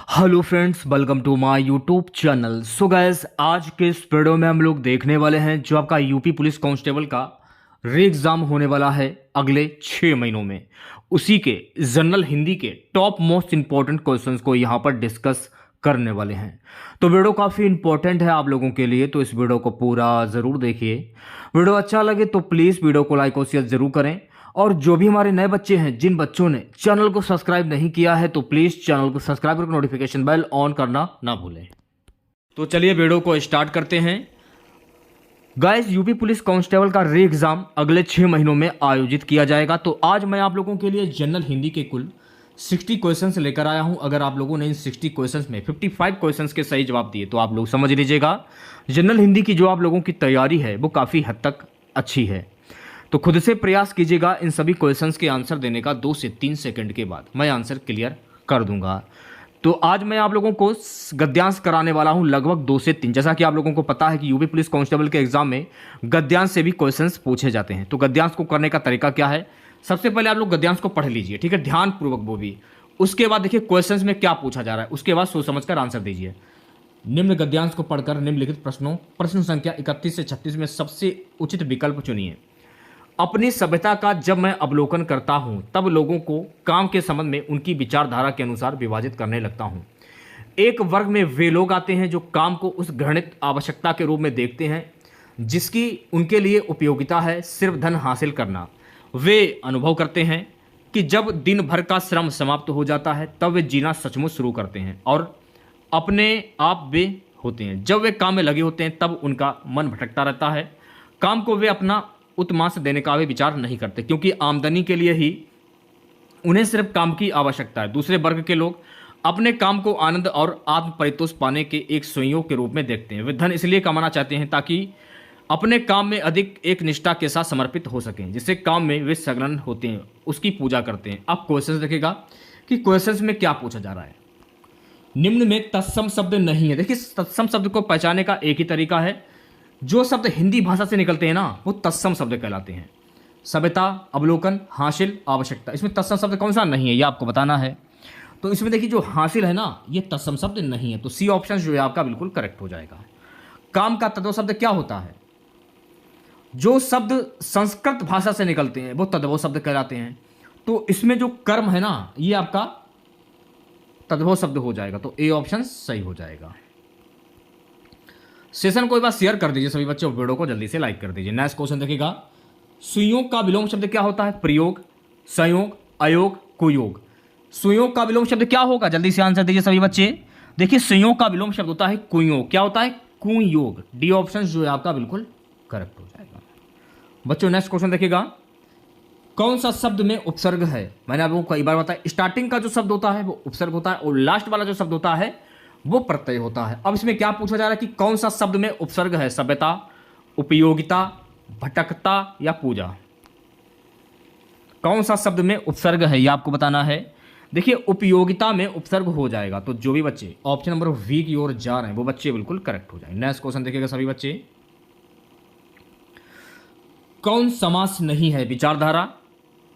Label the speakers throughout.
Speaker 1: Hello friends, welcome to my YouTube channel. So guys, आज के इस वीडियो में हम लोग देखने वाले हैं जो आपका यूपी पुलिस कांस्टेबल का री एग्जाम होने वाला है अगले 6 महीनों में। उसी के जनरल हिंदी के टॉप मोस्ट इंपॉर्टेंट क्वेश्चंस को यहाँ पर डिस्कस करने वाले हैं। तो वीडियो काफ़ी इंपॉर्टेंट है आप लोगों के लिए, तो इस वीडियो को पूरा ज़रूर देखिए। वीडियो अच्छा लगे तो प्लीज़ वीडियो को लाइक और शेयर ज़रूर करें। और जो भी हमारे नए बच्चे हैं, जिन बच्चों ने चैनल को सब्सक्राइब नहीं किया है, तो प्लीज़ चैनल को सब्सक्राइब करके नोटिफिकेशन बेल ऑन करना ना भूलें। तो चलिए वीडियो को स्टार्ट करते हैं। गाइस, यूपी पुलिस कांस्टेबल का री एग्जाम अगले 6 महीनों में आयोजित किया जाएगा। तो आज मैं आप लोगों के लिए जनरल हिंदी के कुल 60 क्वेश्चंस लेकर आया हूं। अगर आप लोगों ने इन 60 क्वेश्चंस में 55 क्वेश्चंस के सही जवाब दिए तो आप लोग समझ लीजिएगा जनरल हिंदी की जो आप लोगों की तैयारी है वो काफ़ी हद तक अच्छी है। तो खुद से प्रयास कीजिएगा इन सभी क्वेश्चंस के आंसर देने का। 2 से 3 सेकंड के बाद मैं आंसर क्लियर कर दूंगा। तो आज मैं आप लोगों को गद्यांश कराने वाला हूं लगभग 2 से 3। जैसा कि आप लोगों को पता है कि यूपी पुलिस कांस्टेबल के एग्जाम में गद्यांश से भी क्वेश्चंस पूछे जाते हैं। तो गद्यांश को करने का तरीका क्या है, सबसे पहले आप लोग गद्यांश को पढ़ लीजिए, ठीक है, ध्यानपूर्वक वो भी। उसके बाद देखिए क्वेश्चंस में क्या पूछा जा रहा है, उसके बाद सोच समझकर आंसर दीजिए। निम्न गद्यांश को पढ़कर निम्नलिखित प्रश्नों प्रश्न संख्या 31 से 36 में सबसे उचित विकल्प चुनिए। अपनी सभ्यता का जब मैं अवलोकन करता हूं तब लोगों को काम के संबंध में उनकी विचारधारा के अनुसार विभाजित करने लगता हूं। एक वर्ग में वे लोग आते हैं जो काम को उस घृणित आवश्यकता के रूप में देखते हैं जिसकी उनके लिए उपयोगिता है सिर्फ धन हासिल करना। वे अनुभव करते हैं कि जब दिन भर का श्रम समाप्त हो जाता है तब वे जीना सचमुच शुरू करते हैं और अपने आप वे होते हैं। जब वे काम में लगे होते हैं तब उनका मन भटकता रहता है। काम को वे अपना उत्मांस देने का वे विचार नहीं करते क्योंकि आमदनी के लिए ही उन्हें सिर्फ काम की आवश्यकता है। दूसरे वर्ग के लोग अपने काम को आनंद और आत्म परितोष पाने के एक संयोग के रूप में देखते हैं। वे धन इसलिए कमाना चाहते हैं ताकि अपने काम में अधिक एक निष्ठा के साथ समर्पित हो सकें, जिससे काम में वे संलग्न होते हैं, उसकी पूजा करते हैं। अब क्वेश्चन देखेगा कि क्वेश्चन में क्या पूछा जा रहा है। निम्न में तत्सम शब्द नहीं है। देखिए, तत्सम शब्द को पहचानने का एक ही तरीका है, जो शब्द हिंदी भाषा से निकलते हैं ना वो तत्सम शब्द कहलाते हैं। सभ्यता, अवलोकन, हासिल, आवश्यकता, इसमें तत्सम शब्द कौन सा नहीं है ये आपको बताना है। तो इसमें देखिए जो हासिल है ना ये तत्सम शब्द नहीं है, तो सी ऑप्शन जो है आपका बिल्कुल करेक्ट हो जाएगा। काम का तद्भव शब्द क्या होता है, जो शब्द संस्कृत भाषा से निकलते हैं वो तद्भव शब्द कहलाते हैं। तो इसमें जो कर्म है ना ये आपका तद्भव शब्द हो जाएगा, तो ए ऑप्शन सही हो जाएगा। सेशन को एक बार शेयर कर दीजिए सभी बच्चे, वीडियो को जल्दी से लाइक कर दीजिए। नेक्स्ट क्वेश्चन देखिएगा, सुयोग का विलोम शब्द क्या होता है। प्रयोग, संयोग, अयोग, कुयोग। सुयोग का विलोम शब्द क्या होगा, जल्दी से आंसर दीजिए सभी बच्चे। देखिए संयोग का विलोम शब्द होता है कुयोग। क्या होता है, कुयोग। डी ऑप्शन जो है आपका बिल्कुल करेक्ट हो जाएगा। बच्चों नेक्स्ट क्वेश्चन देखिएगा, कौन सा शब्द में उपसर्ग है। मैंने आप लोगों को कई बार बताया, स्टार्टिंग का जो शब्द होता है वो उपसर्ग होता है और लास्ट वाला जो शब्द होता है वो प्रत्यय होता है। अब इसमें क्या पूछा जा रहा है कि कौन सा शब्द में उपसर्ग है। सभ्यता, उपयोगिता, भटकता या पूजा। कौन सा शब्द में उपसर्ग है ये आपको बताना है। देखिए उपयोगिता में उपसर्ग हो जाएगा, तो जो भी बच्चे ऑप्शन नंबर वी की ओर जा रहे हैं वो बच्चे बिल्कुल करेक्ट हो जाएंगे। नेक्स्ट क्वेश्चन देखिएगा सभी बच्चे, कौन समास नहीं है। विचारधारा,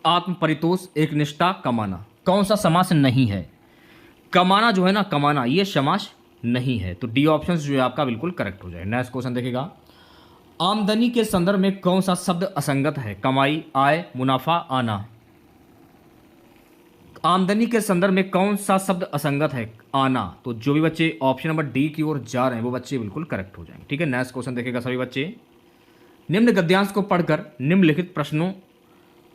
Speaker 1: आत्म परितोष, एक निष्ठा, कमाना। कौन सा समास नहीं है। कमाना जो है ना, कमाना ये समास नहीं है, तो डी ऑप्शन जो है आपका बिल्कुल करेक्ट हो जाए। नेक्स्ट क्वेश्चन देखिएगा, आमदनी के संदर्भ में कौन सा शब्द असंगत है। कमाई, आय, मुनाफा, आना। आमदनी के संदर्भ में कौन सा शब्द असंगत है, आना। तो जो भी बच्चे ऑप्शन नंबर डी की ओर जा रहे हैं वो बच्चे बिल्कुल करेक्ट हो जाएंगे, ठीक है। नेक्स्ट क्वेश्चन देखिएगा सभी बच्चे, निम्न गद्यांश को पढ़कर निम्नलिखित प्रश्नों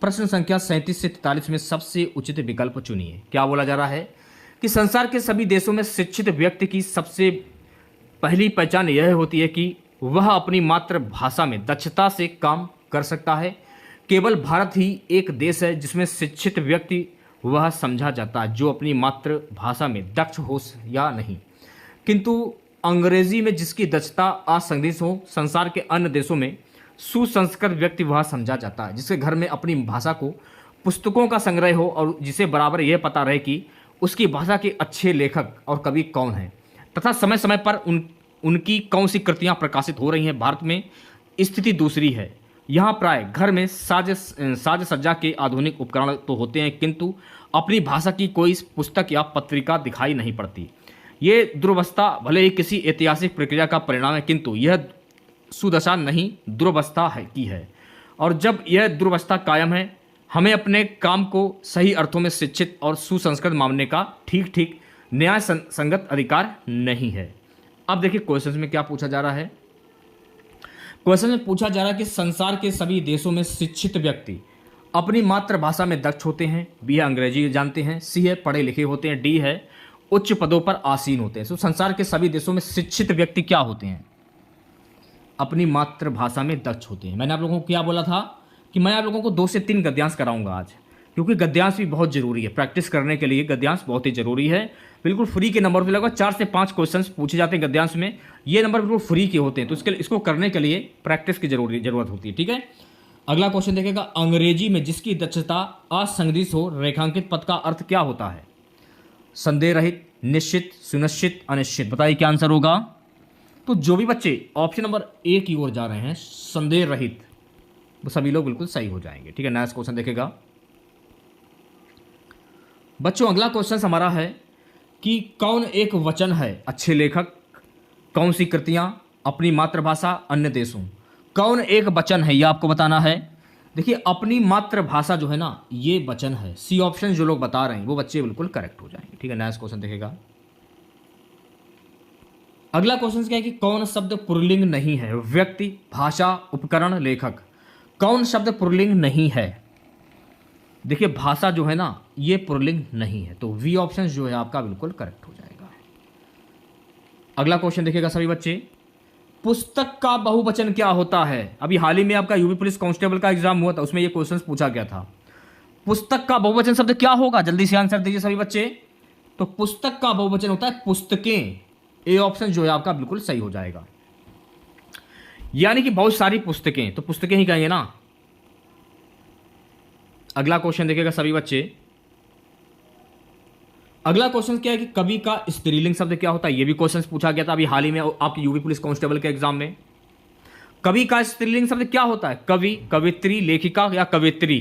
Speaker 1: प्रश्न संख्या 37 से 43 में सबसे उचित विकल्प चुनिए। क्या बोला जा रहा है कि संसार के सभी देशों में शिक्षित व्यक्ति की सबसे पहली पहचान यह होती है कि वह अपनी मातृभाषा में दक्षता से काम कर सकता है। केवल भारत ही एक देश है जिसमें शिक्षित व्यक्ति वह समझा जाता है जो अपनी मातृभाषा में दक्ष हो या नहीं, किंतु अंग्रेजी में जिसकी दक्षता असंदिग्ध हो। संसार के अन्य देशों में सुसंस्कृत व्यक्ति वह समझा जाता है जिसके घर में अपनी भाषा को पुस्तकों का संग्रह हो और जिसे बराबर यह पता रहे कि उसकी भाषा के अच्छे लेखक और कवि कौन हैं तथा समय समय पर उनकी कौन सी कृतियां प्रकाशित हो रही हैं। भारत में स्थिति दूसरी है। यहाँ प्राय घर में साज सज्जा के आधुनिक उपकरण तो होते हैं किंतु अपनी भाषा की कोई पुस्तक या पत्रिका दिखाई नहीं पड़ती। ये दुर्वस्था भले ही किसी ऐतिहासिक प्रक्रिया का परिणाम है, किंतु यह सुदशा नहीं दुर्वस्था है की है। और जब यह दुर्वस्था कायम है, हमें अपने काम को सही अर्थों में शिक्षित और सुसंस्कृत मानने का ठीक ठीक न्याय संगत अधिकार नहीं है। अब देखिए क्वेश्चन में क्या पूछा जा रहा है। क्वेश्चन में पूछा जा रहा है कि संसार के सभी देशों में शिक्षित व्यक्ति अपनी मातृभाषा में दक्ष होते हैं। बी है अंग्रेजी जानते हैं, सी है पढ़े लिखे होते हैं, डी है उच्च पदों पर आसीन होते हैं। तो संसार के सभी देशों में शिक्षित व्यक्ति क्या होते हैं? अपनी मातृभाषा में दक्ष होते हैं। मैंने आप लोगों को क्या बोला था कि मैं आप लोगों को 2 से 3 गद्यांश कराऊंगा आज, क्योंकि गद्यांश भी बहुत जरूरी है। प्रैक्टिस करने के लिए गद्यांश बहुत ही जरूरी है। बिल्कुल फ्री के नंबर पे लगभग 4 से 5 क्वेश्चंस पूछे जाते हैं गद्यांश में। ये नंबर बिल्कुल फ्री के होते हैं, तो इसको करने के लिए प्रैक्टिस की जरूरत होती है। ठीक है, अगला क्वेश्चन देखेगा, अंग्रेजी में जिसकी दक्षता असंदिग्ध हो, रेखांकित पद का अर्थ क्या होता है? संदेह रहित, निश्चित, सुनिश्चित, अनिश्चित। बताइए क्या आंसर होगा? तो जो भी बच्चे ऑप्शन नंबर ए की ओर जा रहे हैं, संदेह रहित, वो सभी लोग बिल्कुल सही हो जाएंगे। ठीक है, नेक्स्ट क्वेश्चन देखेगा बच्चों। अगला क्वेश्चन हमारा है कि कौन एक वचन है अच्छे लेखक? कौन सी कृतियां? अपनी मातृभाषा, अन्य देशों। कौन एक वचन है, ये आपको बताना है। देखिए अपनी मातृभाषा जो है ना, ये वचन है। सी ऑप्शन जो लोग बता रहे हैं वो बच्चे बिल्कुल करेक्ट हो जाएंगे। ठीक है, नेक्स्ट क्वेश्चन देखेगा। अगला क्वेश्चन क्या है कि कौन शब्द पुल्लिंग नहीं है? व्यक्ति, भाषा, उपकरण, लेखक। कौन शब्द पुल्लिंग नहीं है? देखिए भाषा जो है ना, ये पुल्लिंग नहीं है, तो वी ऑप्शन जो है आपका बिल्कुल करेक्ट हो जाएगा। अगला क्वेश्चन देखिएगा सभी बच्चे, पुस्तक का बहुवचन क्या होता है? अभी हाल ही में आपका यूपी पुलिस कांस्टेबल का एग्जाम हुआ था, उसमें ये क्वेश्चन पूछा गया था। पुस्तक का बहुवचन शब्द क्या होगा? जल्दी से आंसर दीजिए सभी बच्चे। तो पुस्तक का बहुवचन होता है पुस्तकें। ए ऑप्शन जो है आपका बिल्कुल सही हो जाएगा, यानी कि बहुत सारी पुस्तकें, तो पुस्तकें ही कहेंगे ना। अगला क्वेश्चन देखिएगा सभी बच्चे। अगला क्वेश्चन क्या है कि कवि का स्त्रीलिंग शब्द क्या होता है? ये भी क्वेश्चन पूछा गया था अभी हाल ही में आपके यूपी पुलिस कांस्टेबल के एग्जाम में। कवि का स्त्रीलिंग शब्द क्या होता है? कवि, कवित्री, लेखिका या कवित्री।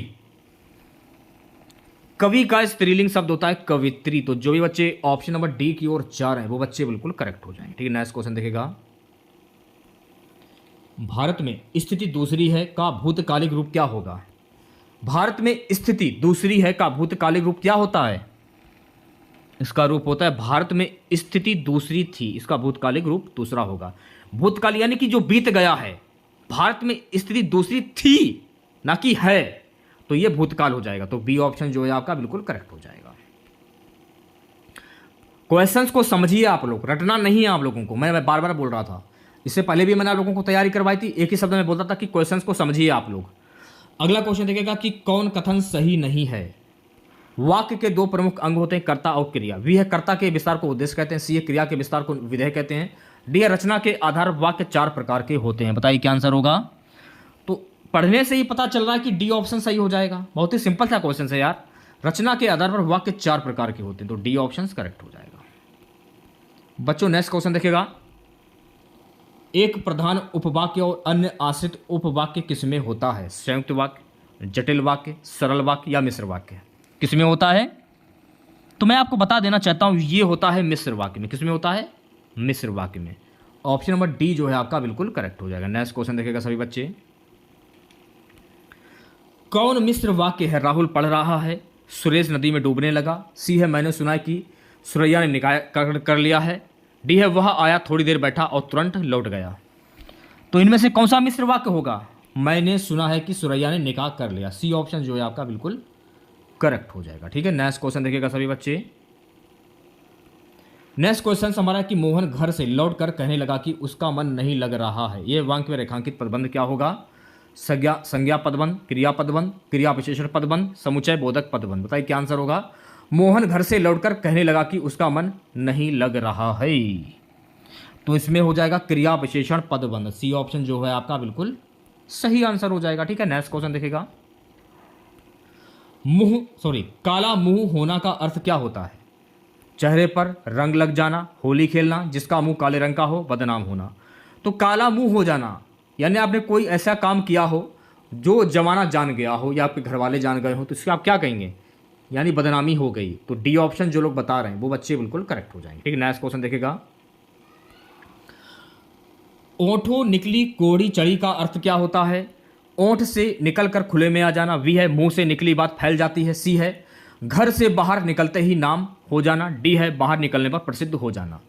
Speaker 1: कवि का स्त्रीलिंग शब्द होता है कवित्री। तो जो भी बच्चे ऑप्शन नंबर डी की ओर जा रहे हैं वो बच्चे बिल्कुल करेक्ट हो जाएंगे। ठीक है, नेक्स्ट क्वेश्चन देखेगा। भारत में स्थिति दूसरी है का भूतकालिक रूप क्या होगा? भारत में स्थिति दूसरी है का भूतकालिक रूप क्या होता है? इसका रूप होता है भारत में स्थिति दूसरी थी, इसका भूतकालिक रूप दूसरा होगा। भूतकाल यानी कि जो बीत गया है। भारत में स्थिति दूसरी थी ना कि है, तो ये भूतकाल हो जाएगा। तो बी ऑप्शन जो है आपका बिल्कुल करेक्ट हो जाएगा। क्वेश्चंस को समझिए आप लोग, रटना नहीं है आप लोगों को। मैं बार बार बोल रहा था, इससे पहले भी मैंने आप लोगों को तैयारी करवाई थी, एक ही शब्द में बोलता था कि क्वेश्चंस को समझिए आप लोग। अगला क्वेश्चन देखेगा कि कौन कथन सही नहीं है? वाक्य के 2 प्रमुख अंग होते हैं, कर्ता और क्रिया। वी है कर्ता के विस्तार को उद्देश्य कहते हैं, सी है क्रिया के विस्तार को विधेय कहते हैं, डी है रचना के आधार वाक्य 4 प्रकार के होते हैं। बताइए क्या आंसर होगा? तो पढ़ने से ही पता चल रहा है कि डी ऑप्शन सही हो जाएगा। बहुत ही सिंपल सा क्वेश्चन है यार। रचना के आधार पर वाक्य 4 प्रकार के होते हैं, तो डी ऑप्शन करेक्ट हो जाएगा। बच्चों नेक्स्ट क्वेश्चन देखिएगा, एक प्रधान उपवाक्य और अन्य आश्रित उपवाक्य किसमें होता है? संयुक्त वाक्य, जटिल वाक्य, सरल वाक्य या मिश्र वाक्य? किसमें होता है? तो मैं आपको बता देना चाहता हूं, ये होता है मिश्र वाक्य में। किसमें होता है? मिश्र वाक्य में। ऑप्शन नंबर डी जो है आपका बिल्कुल करेक्ट हो जाएगा। नेक्स्ट क्वेश्चन देखिएगा सभी बच्चे, कौन मिश्र वाक्य है? राहुल पढ़ रहा है, सुरेश नदी में डूबने लगा, सी है मैंने सुना कि सुरैया ने निकाह कर लिया है, डी है वह आया थोड़ी देर बैठा और तुरंत लौट गया। तो इनमें से कौन सा मिश्र वाक्य होगा? मैंने सुना है कि सुरैया ने निकाह कर लिया। सी ऑप्शन जो है आपका बिल्कुल करेक्ट हो जाएगा। ठीक है, नेक्स्ट क्वेश्चन देखिएगा सभी बच्चे। नेक्स्ट क्वेश्चन हमारा कि मोहन घर से लौटकर कहने लगा कि उसका मन नहीं लग रहा है। यह वाक्य में रेखांकित पदबंध क्या होगा? संज्ञा पदबंध, क्रिया पदबंध, क्रिया विशेषण पदबंध, समुच्चय बोधक पदबंध। बताइए क्या आंसर होगा? मोहन घर से लौटकर कहने लगा कि उसका मन नहीं लग रहा है, तो इसमें हो जाएगा क्रिया विशेषण पदबंध। सी ऑप्शन जो है आपका बिल्कुल सही आंसर हो जाएगा। ठीक है, नेक्स्ट क्वेश्चन देखेगा, काला मुंह होना का अर्थ क्या होता है? चेहरे पर रंग लग जाना, होली खेलना, जिसका मुंह काले रंग का हो, बदनाम होना। तो काला मुंह हो जाना यानी आपने कोई ऐसा काम किया हो जो जमाना जान गया हो या आपके घर वाले जान गए हो, तो इसको आप क्या कहेंगे? यानी बदनामी हो गई। तो डी ऑप्शन जो लोग बता रहे हैं वो बच्चे बिल्कुल करेक्ट हो जाएंगे। ठीक है, नेक्स्ट क्वेश्चन देखेगा। ओंठों निकली कोड़ी चढ़ी का अर्थ क्या होता है? ओंठ से निकलकर खुले में आ जाना। बी है मुंह से निकली बात फैल जाती है। सी है घर से बाहर निकलते ही नाम हो जाना। डी है बाहर निकलने पर प्रसिद्ध हो जाना।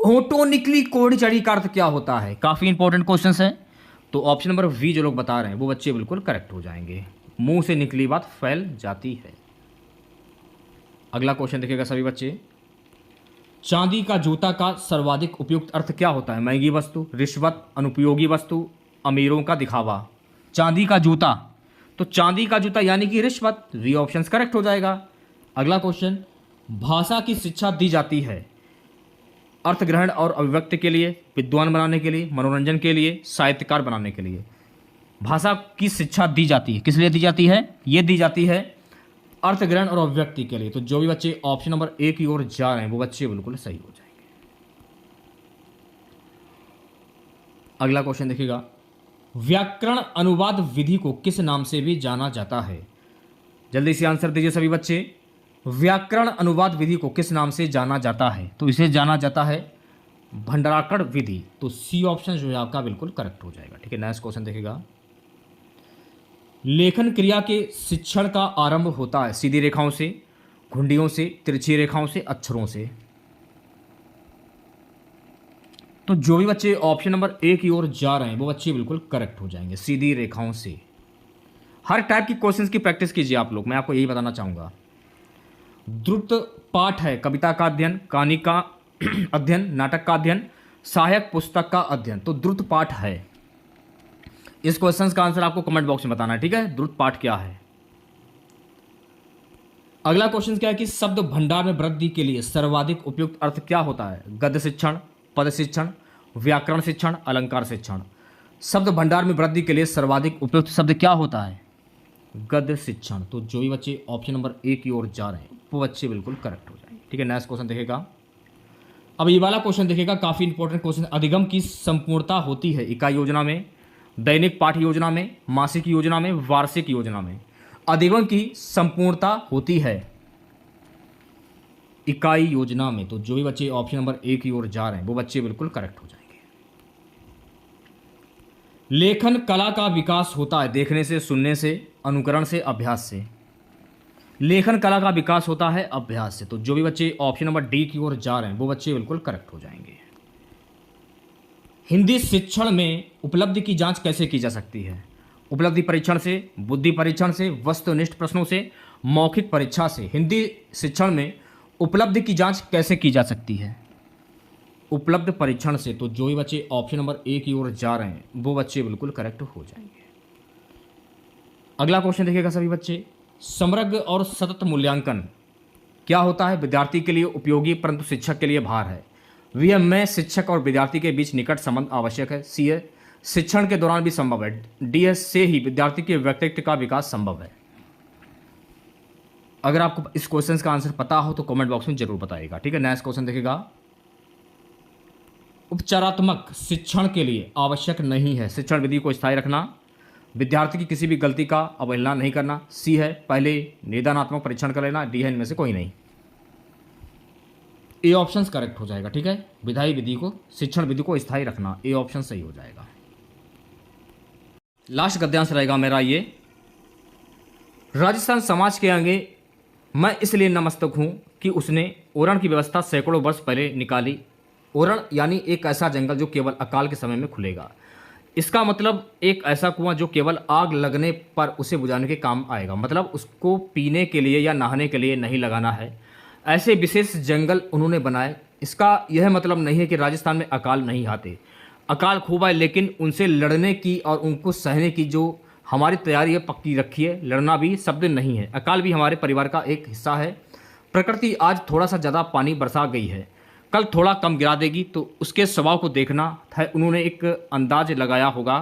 Speaker 1: ओंठों निकली कोड़ी चढ़ी का अर्थ क्या होता है? काफी इंपॉर्टेंट क्वेश्चन है। तो ऑप्शन नंबर वी जो लोग बता रहे हैं वो बच्चे बिल्कुल करेक्ट हो जाएंगे। मुंह से निकली बात फैल जाती है। अगला क्वेश्चन देखिएगा सभी बच्चे। चांदी का जूता का सर्वाधिक उपयुक्त अर्थ क्या होता है? महंगी वस्तु, रिश्वत, अनुपयोगी वस्तु, अमीरों का दिखावा। चांदी का जूता, तो चांदी का जूता यानी कि रिश्वत। वी ऑप्शन करेक्ट हो जाएगा। अगला क्वेश्चन, भाषा की शिक्षा दी जाती है अर्थ ग्रहण और अभिव्यक्ति के लिए, विद्वान बनाने के लिए, मनोरंजन के लिए, साहित्यकार बनाने के लिए। भाषा की शिक्षा दी जाती है, किस लिए दी जाती है? ये दी जाती है अर्थ ग्रहण और अभिव्यक्ति के लिए। तो जो भी बच्चे ऑप्शन नंबर ए की ओर जा रहे हैं वो बच्चे बिल्कुल सही हो जाएंगे। अगला क्वेश्चन देखिएगा। व्याकरण अनुवाद विधि को किस नाम से भी जाना जाता है? जल्दी से आंसर दीजिए सभी बच्चे। व्याकरण अनुवाद विधि को किस नाम से जाना जाता है? तो इसे जाना जाता है भंडाराकड़ विधि। तो सी ऑप्शन जो है आपका बिल्कुल करेक्ट हो जाएगा। ठीक है, नेक्स्ट क्वेश्चन देखिएगा। लेखन क्रिया के शिक्षण का आरंभ होता है सीधी रेखाओं से, घुंडियों से, तिरछी रेखाओं से, अक्षरों से। तो जो भी बच्चे ऑप्शन नंबर ए की ओर जा रहे हैं वो बच्चे बिल्कुल करेक्ट हो जाएंगे, सीधी रेखाओं से। हर टाइप की क्वेश्चंस की प्रैक्टिस कीजिए आप लोग, मैं आपको यही बताना चाहूंगा। द्रुत पाठ है कविता का अध्ययन, कहानी का अध्ययन, नाटक का अध्ययन, सहायक पुस्तक का अध्ययन। तो द्रुत पाठ है। इस क्वेश्चन का आंसर आपको कमेंट बॉक्स में बताना है। ठीक है, द्रुत पाठ क्या है। अगला क्वेश्चन क्या है कि शब्द भंडार में वृद्धि के लिए सर्वाधिक उपयुक्त अर्थ क्या होता है? गद्य शिक्षण, पद शिक्षण, व्याकरण शिक्षण, अलंकार शिक्षण। शब्द भंडार में वृद्धि के लिए सर्वाधिक उपयुक्त शब्द क्या होता है? गद्य शिक्षण। तो जो भी बच्चे ऑप्शन नंबर ए की ओर जा रहे हैं वो बच्चे बिल्कुल करेक्ट हो जाएंगे। ठीक है, नेक्स्ट क्वेश्चन देखेगा। अब ये वाला क्वेश्चन देखेगा, काफी इंपॉर्टेंट क्वेश्चन। अधिगम की संपूर्णता होती है इकाई योजना में, दैनिक पाठ योजना में, मासिक योजना में, वार्षिक योजना में। अधिगम की संपूर्णता होती है इकाई योजना में। तो जो भी बच्चे ऑप्शन नंबर ए की ओर जा रहे हैं वो बच्चे बिल्कुल करेक्ट हो जाएंगे। लेखन कला का विकास होता है देखने से, सुनने से, अनुकरण से, अभ्यास से। लेखन कला का विकास होता है अभ्यास से। तो जो भी बच्चे ऑप्शन नंबर डी की ओर जा रहे हैं वो बच्चे बिल्कुल करेक्ट हो जाएंगे। हिंदी शिक्षण में उपलब्धि की जांच कैसे की जा सकती है? उपलब्धि परीक्षण से, बुद्धि परीक्षण से, वस्तुनिष्ठ प्रश्नों से, मौखिक परीक्षा से। हिंदी शिक्षण में उपलब्धि की जांच कैसे की जा सकती है? उपलब्ध परीक्षण से। तो जो भी बच्चे ऑप्शन नंबर ए की ओर जा रहे हैं वो बच्चे बिल्कुल करेक्ट हो जाएंगे। अगला क्वेश्चन देखिएगा सभी बच्चे। समग्र और सतत मूल्यांकन क्या होता है? विद्यार्थी के लिए उपयोगी परंतु शिक्षक के लिए भार है। वीएम में शिक्षक और विद्यार्थी के बीच निकट संबंध आवश्यक है। सी है शिक्षण के दौरान भी संभव है। डी है से ही विद्यार्थी के व्यक्तित्व का विकास संभव है। अगर आपको इस क्वेश्चन का आंसर पता हो तो कमेंट बॉक्स में जरूर बताइएगा। ठीक है, नेक्स्ट क्वेश्चन देखिएगा। उपचारात्मक शिक्षण के लिए आवश्यक नहीं है शिक्षण विधि को स्थायी रखना, विद्यार्थी की किसी भी गलती का अवहेलना नहीं करना। सी है पहले निदानात्मक परीक्षण कर लेना। डी है इनमें से कोई नहीं। ए ऑप्शन करेक्ट हो जाएगा। ठीक है, विधायी विधि को, शिक्षण विधि को स्थायी रखना, ए ऑप्शन सही हो जाएगा। लास्ट गद्यांश रहेगा मेरा ये। राजस्थान समाज के आगे मैं इसलिए नतमस्तक हूं कि उसने ओरण की व्यवस्था सैकड़ों वर्ष पहले निकाली। ओरण यानी एक ऐसा जंगल जो केवल अकाल के समय में खुलेगा। इसका मतलब एक ऐसा कुआं जो केवल आग लगने पर उसे बुझाने के काम आएगा, मतलब उसको पीने के लिए या नहाने के लिए नहीं लगाना है। ऐसे विशेष जंगल उन्होंने बनाए। इसका यह मतलब नहीं है कि राजस्थान में अकाल नहीं आते, अकाल खूब आए, लेकिन उनसे लड़ने की और उनको सहने की जो हमारी तैयारी है पक्की रखी है। लड़ना भी शब्द नहीं है, अकाल भी हमारे परिवार का एक हिस्सा है। प्रकृति आज थोड़ा सा ज़्यादा पानी बरसा गई है, कल थोड़ा कम गिरा देगी, तो उसके स्वभाव को देखना है। उन्होंने एक अंदाज लगाया होगा।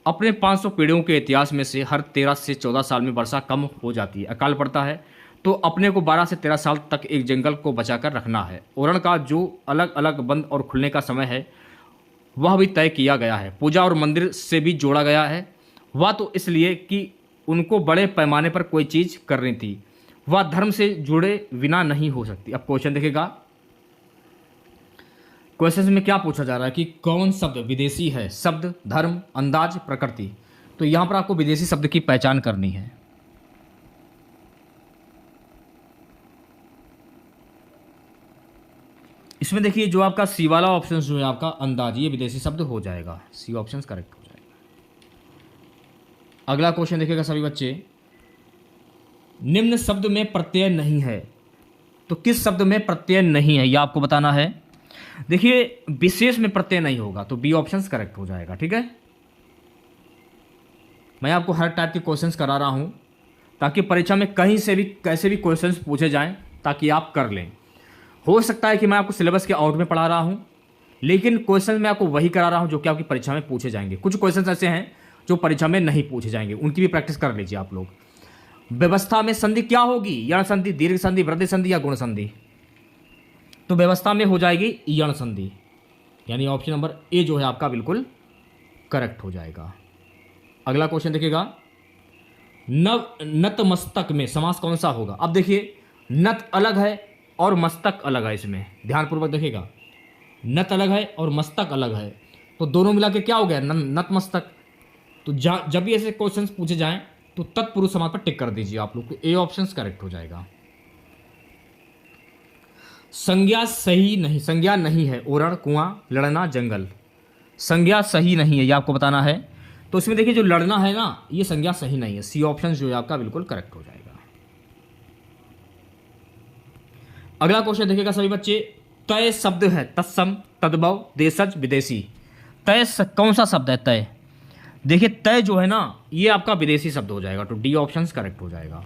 Speaker 1: अपने 500 पीढ़ियों के इतिहास में से हर 13 से 14 साल में वर्षा कम हो जाती है, अकाल पड़ता है। तो अपने को 12 से 13 साल तक एक जंगल को बचाकर रखना है। ओरण का जो अलग अलग बंद और खुलने का समय है वह भी तय किया गया है। पूजा और मंदिर से भी जोड़ा गया है। वह तो इसलिए कि उनको बड़े पैमाने पर कोई चीज़ करनी थी। वह धर्म से जुड़े बिना नहीं हो सकती। अब क्वेश्चन देखेगा, क्वेश्चन में क्या पूछा जा रहा है कि कौन शब्द विदेशी है? शब्द, धर्म, अंदाज, प्रकृति। तो यहां पर आपको विदेशी शब्द की पहचान करनी है। इसमें देखिए जो आपका सी वाला ऑप्शन जो है आपका अंदाज, ये विदेशी शब्द हो जाएगा। सी ऑप्शन करेक्ट हो जाएगा। अगला क्वेश्चन देखिएगा सभी बच्चे, निम्न शब्द में प्रत्यय नहीं है। तो किस शब्द में प्रत्यय नहीं है यह आपको बताना है। देखिए विशेष में प्रत्यय नहीं होगा तो बी ऑप्शन करेक्ट हो जाएगा। ठीक है, मैं आपको हर टाइप के क्वेश्चंस करा रहा हूं ताकि परीक्षा में कहीं से भी कैसे भी क्वेश्चंस पूछे जाएं ताकि आप कर लें। हो सकता है कि मैं आपको सिलेबस के आउट में पढ़ा रहा हूं, लेकिन क्वेश्चन मैं आपको वही करा रहा हूं जो कि आपकी परीक्षा में पूछे जाएंगे। कुछ क्वेश्चन ऐसे हैं जो परीक्षा में नहीं पूछे जाएंगे, उनकी भी प्रैक्टिस कर लीजिए आप लोग। व्यवस्था में संधि क्या होगी? यण संधि, दीर्घ संधि, वृद्धि संधि या गुण संधि? तो व्यवस्था में हो जाएगी यण संधि, यानी ऑप्शन नंबर ए जो है आपका बिल्कुल करेक्ट हो जाएगा। अगला क्वेश्चन देखिएगा, नत मस्तक में समास कौन सा होगा? अब देखिए नत अलग है और मस्तक अलग है, इसमें ध्यानपूर्वक देखिएगा। नत अलग है और मस्तक अलग है, तो दोनों मिला के क्या हो गया? नत मस्तक। तो जब भी ऐसे क्वेश्चंस पूछे जाएं तो तत्पुरुष समास पर टिक कर दीजिए आप लोग, तो ए ऑप्शन करेक्ट हो जाएगा। संज्ञा सही नहीं, संज्ञा नहीं है, ओरण, कुआं, लड़ना, जंगल। संज्ञा सही नहीं है, ये आपको बताना है। तो इसमें देखिए जो लड़ना है ना, ये संज्ञा सही नहीं है। सी ऑप्शन जो है आपका बिल्कुल करेक्ट हो जाएगा। अगला क्वेश्चन देखिएगा सभी बच्चे, तय शब्द है तत्सम, तद्भव, देशज, विदेशी। तय कौन सा शब्द है? तय। देखिए तय जो है ना, ये आपका विदेशी शब्द हो जाएगा, तो डी ऑप्शन करेक्ट हो जाएगा।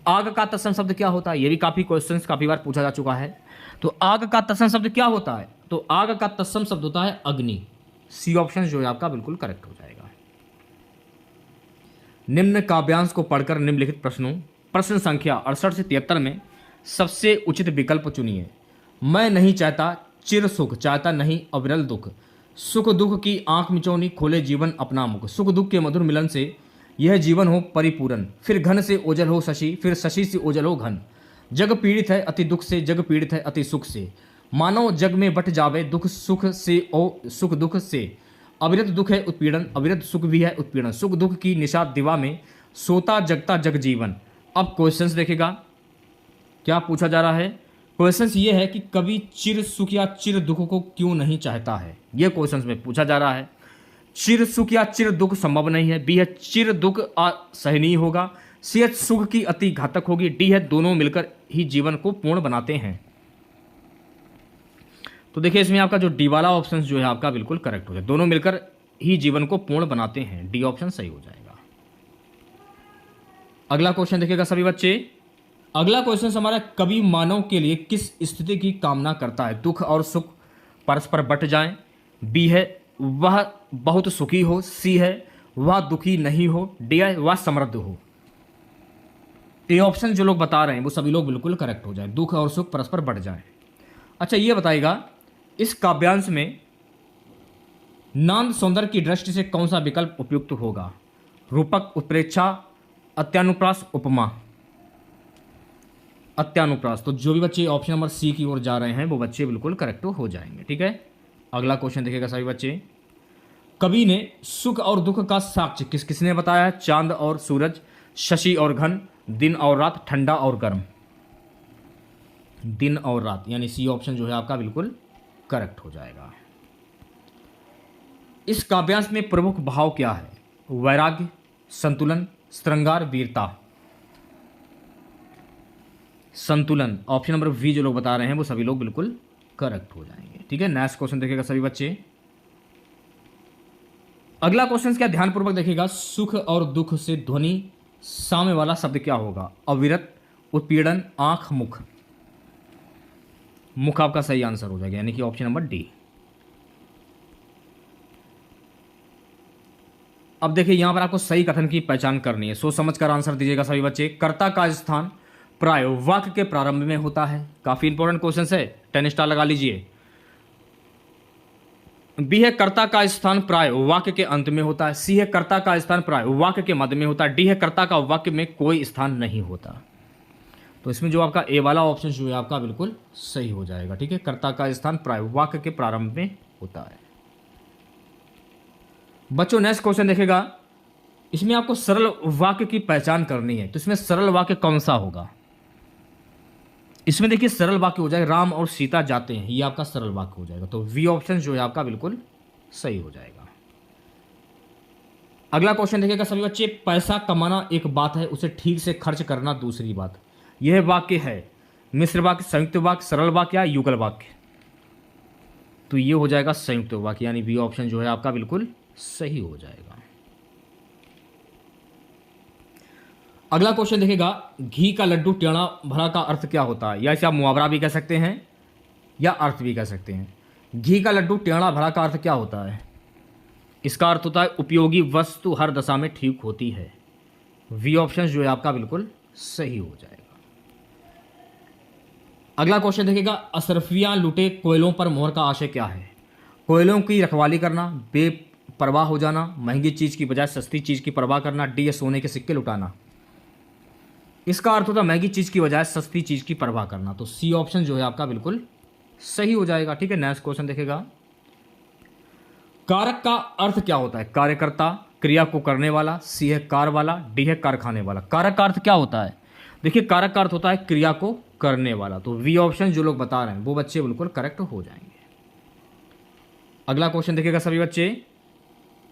Speaker 1: आग का तत्सम शब्द क्या होता है? ये भी काफी क्वेश्चंस काफी बार पूछा जा चुका है। तो आग का तत्सम शब्द क्या होता है? तो आग का तत्सम शब्द होता है अग्नि। सी ऑप्शन जो है आपका बिल्कुल करेक्ट हो जाएगा। निम्न काव्यांश को पढ़कर निम्नलिखित प्रश्नों, प्रश्न संख्या 68 से 73 में सबसे उचित विकल्प चुनिए। मैं नहीं चाहता चिर सुख, चाहता नहीं अविरल दुख। सुख दुख की आंख मिचौनी, खोले जीवन अपना मुख। सुख दुख के मधुर मिलन से यह जीवन हो परिपूर्ण। फिर घन से ओझल हो शशि, फिर शशि से ओझल हो घन। जग पीड़ित है अति दुख से, जग पीड़ित है अति सुख से। मानव जग में बट जावे, दुख सुख से ओ सुख दुख से। अविरत दुख है उत्पीड़न, अविरत सुख भी है उत्पीड़न। सुख दुख की निषाद दिवा में, सोता जगता जग जीवन। अब क्वेश्चंस देखेगा क्या पूछा जा रहा है। क्वेश्चंस ये है कि कवि चिर सुख या चिर दुख को क्यों नहीं चाहता है, ये क्वेश्चंस में पूछा जा रहा है। चिर सुख या चिर दुख संभव नहीं है। बी है चिर दुख असहनीय होगा। सी है सुख की अति घातक होगी। डी है दोनों मिलकर ही जीवन को पूर्ण बनाते हैं। तो देखिए इसमें आपका जो डी वाला ऑप्शन जो है आपका बिल्कुल करेक्ट हो जाए, दोनों मिलकर ही जीवन को पूर्ण बनाते हैं। डी ऑप्शन सही हो जाएगा। अगला क्वेश्चन देखिएगा सभी बच्चे। अगला क्वेश्चन हमारा, कवि मानव के लिए किस स्थिति की कामना करता है? दुख और सुख परस्पर बट जाएं। बी है वह बहुत सुखी हो। सी है वह दुखी नहीं हो। डी है वह समृद्ध हो। ये ऑप्शन जो लोग बता रहे हैं वो सभी लोग बिल्कुल करेक्ट हो जाए, दुख और सुख परस्पर बढ़ जाए। अच्छा ये बताइएगा, इस काव्यांश में नांद सौंदर्य की दृष्टि से कौन सा विकल्प उपयुक्त होगा? रूपक, उत्प्रेक्षा, अत्यानुप्रास, उपमा। अत्यानुप्रास। तो जो भी बच्चे ऑप्शन नंबर सी की ओर जा रहे हैं वो बच्चे बिल्कुल करेक्ट हो जाएंगे। ठीक है, अगला क्वेश्चन देखिएगा सभी बच्चे। कवि ने सुख और दुख का साक्ष्य किसने बताया है? चांद और सूरज, शशि और घन, दिन और रात, ठंडा और गर्म। दिन और रात, यानी सी ऑप्शन जो है आपका बिल्कुल करेक्ट हो जाएगा। इस काव्यांश में प्रमुख भाव क्या है? वैराग्य, संतुलन, श्रृंगार, वीरता। संतुलन। ऑप्शन नंबर वी जो लोग बता रहे हैं वो सभी लोग बिल्कुल करेक्ट हो जाएंगे। ठीक है, नेक्स्ट क्वेश्चन देखिएगा सभी बच्चे। अगला क्वेश्चन क्या, ध्यानपूर्वक देखिएगा। सुख और दुख से ध्वनि सामने वाला शब्द क्या होगा? अविरत, उत्पीड़न, आंख, मुख। मुख आपका सही आंसर हो जाएगा, यानी कि ऑप्शन नंबर डी। अब देखिए यहां पर आपको सही कथन की पहचान करनी है, सोच समझ कर आंसर दीजिएगा सभी बच्चे। कर्ता का स्थान प्राय वाक्य के प्रारंभ में होता है। काफी इंपॉर्टेंट क्वेश्चन है, 10 स्टार लगा लीजिए। बी है कर्ता का स्थान प्राय वाक्य के अंत में होता है। सी है कर्ता का स्थान प्राय वाक्य के मध्य में होता है। डी है कर्ता का वाक्य में कोई स्थान नहीं होता। तो इसमें जो आपका ए वाला ऑप्शन जो है आपका बिल्कुल सही हो जाएगा। ठीक है, कर्ता का स्थान वाक्य के प्रारंभ में होता है। बच्चों नेक्स्ट क्वेश्चन देखेगा, इसमें आपको सरल वाक्य की पहचान करनी है। तो इसमें सरल वाक्य कौन सा होगा? इसमें देखिए सरल वाक्य हो जाएगा राम और सीता जाते हैं, ये आपका सरल वाक्य हो जाएगा। तो वी ऑप्शन जो है आपका बिल्कुल सही हो जाएगा। अगला क्वेश्चन देखिएगा सभी बच्चे, पैसा कमाना एक बात है, उसे ठीक से खर्च करना दूसरी बात। यह वाक्य है मिश्र वाक्य, संयुक्त वाक्य, सरल वाक्य या युगल वाक्य? तो ये हो जाएगा संयुक्त वाक्य, यानी बी ऑप्शन जो है आपका बिल्कुल सही हो जाएगा। अगला क्वेश्चन देखेगा, घी का लड्डू टेढ़ा भरा का अर्थ क्या होता है? या इसे आप मुहावरा भी कह सकते हैं या अर्थ भी कह सकते हैं। घी का लड्डू टेढ़ा भरा का अर्थ क्या होता है? इसका अर्थ होता है उपयोगी वस्तु हर दशा में ठीक होती है। वी ऑप्शन जो है आपका बिल्कुल सही हो जाएगा। अगला क्वेश्चन देखेगा, अशरफियां लुटे कोयलों पर मोहर का आशय क्या है? कोयलों की रखवाली करना, बेपरवाह हो जाना, महंगी चीज की बजाय सस्ती चीज की परवाह करना, डी सोने के सिक्के लुटाना। इसका अर्थ होता है महंगी चीज की बजाय सस्ती चीज की परवाह करना। तो सी ऑप्शन जो है आपका बिल्कुल सही हो जाएगा। ठीक है, नेक्स्ट क्वेश्चन देखेगा, कारक का अर्थ क्या होता है? कार्यकर्ता, क्रिया को करने वाला, सी है कार वाला, डी है कारखाने वाला। कारक का अर्थ क्या होता है? देखिए कारक का अर्थ होता है क्रिया को करने वाला। तो वी ऑप्शन जो लोग बता रहे हैं वो बच्चे बिल्कुल करेक्ट हो जाएंगे। अगला क्वेश्चन देखिएगा सभी बच्चे,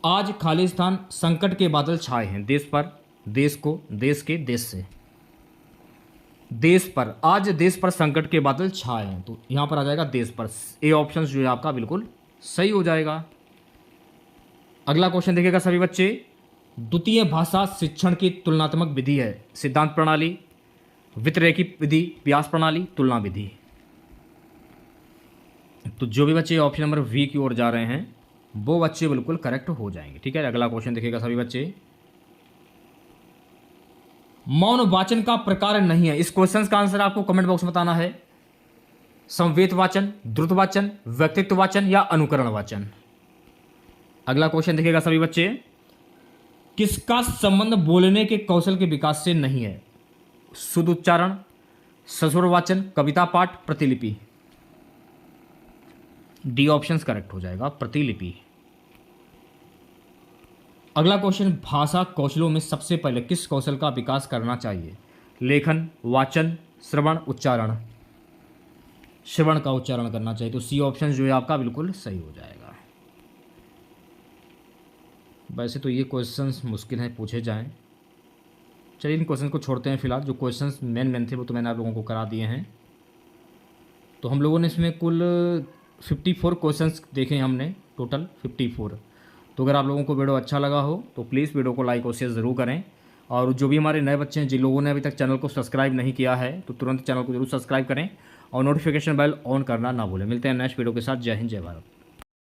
Speaker 1: आज खालिस्तान संकट के बादल छाए हैं, देश पर, देश को, देश के, देश से। देश पर, आज देश पर संकट के बादल छाए हैं, तो यहां पर आ जाएगा देश पर। ए ऑप्शन जो है आपका बिल्कुल सही हो जाएगा। अगला क्वेश्चन देखिएगा सभी बच्चे, द्वितीय भाषा शिक्षण की तुलनात्मक विधि है, सिद्धांत प्रणाली, वितरेकी विधि, व्यास प्रणाली, तुलना विधि। तो जो भी बच्चे ऑप्शन नंबर वी की ओर जा रहे हैं वो बच्चे बिल्कुल करेक्ट हो जाएंगे। ठीक है, अगला क्वेश्चन देखिएगा सभी बच्चे, मौन वाचन का प्रकार नहीं है। इस क्वेश्चन का आंसर आपको कमेंट बॉक्स में बताना है। संवेद वाचन, द्रुत वाचन, व्यक्तित्व वाचन या अनुकरण वाचन। अगला क्वेश्चन देखिएगा सभी बच्चे, किसका संबंध बोलने के कौशल के विकास से नहीं है? शुद्ध उच्चारण, ससुर वाचन, कविता पाठ, प्रतिलिपि। डी ऑप्शन करेक्ट हो जाएगा, प्रतिलिपि। अगला क्वेश्चन, भाषा कौशलों में सबसे पहले किस कौशल का विकास करना चाहिए? लेखन, वाचन, श्रवण, उच्चारण। श्रवण का उच्चारण करना चाहिए। तो सी ऑप्शन जो है आपका बिल्कुल सही हो जाएगा। वैसे तो ये क्वेश्चंस मुश्किल हैं पूछे जाएं, चलिए इन क्वेश्चन को छोड़ते हैं फिलहाल। जो क्वेश्चंस मेन थे वो तो मैंने आप लोगों को करा दिए हैं। तो हम लोगों ने इसमें कुल 54 क्वेश्चंस देखे हैं हमने, टोटल 54। तो अगर आप लोगों को वीडियो अच्छा लगा हो तो प्लीज़ वीडियो को लाइक और शेयर ज़रूर करें। और जो भी हमारे नए बच्चे हैं, जिन लोगों ने अभी तक चैनल को सब्सक्राइब नहीं किया है तो तुरंत चैनल को जरूर सब्सक्राइब करें और नोटिफिकेशन बेल ऑन करना ना भूलें। मिलते हैं नेक्स्ट वीडियो के साथ। जय हिंद, जय भारत।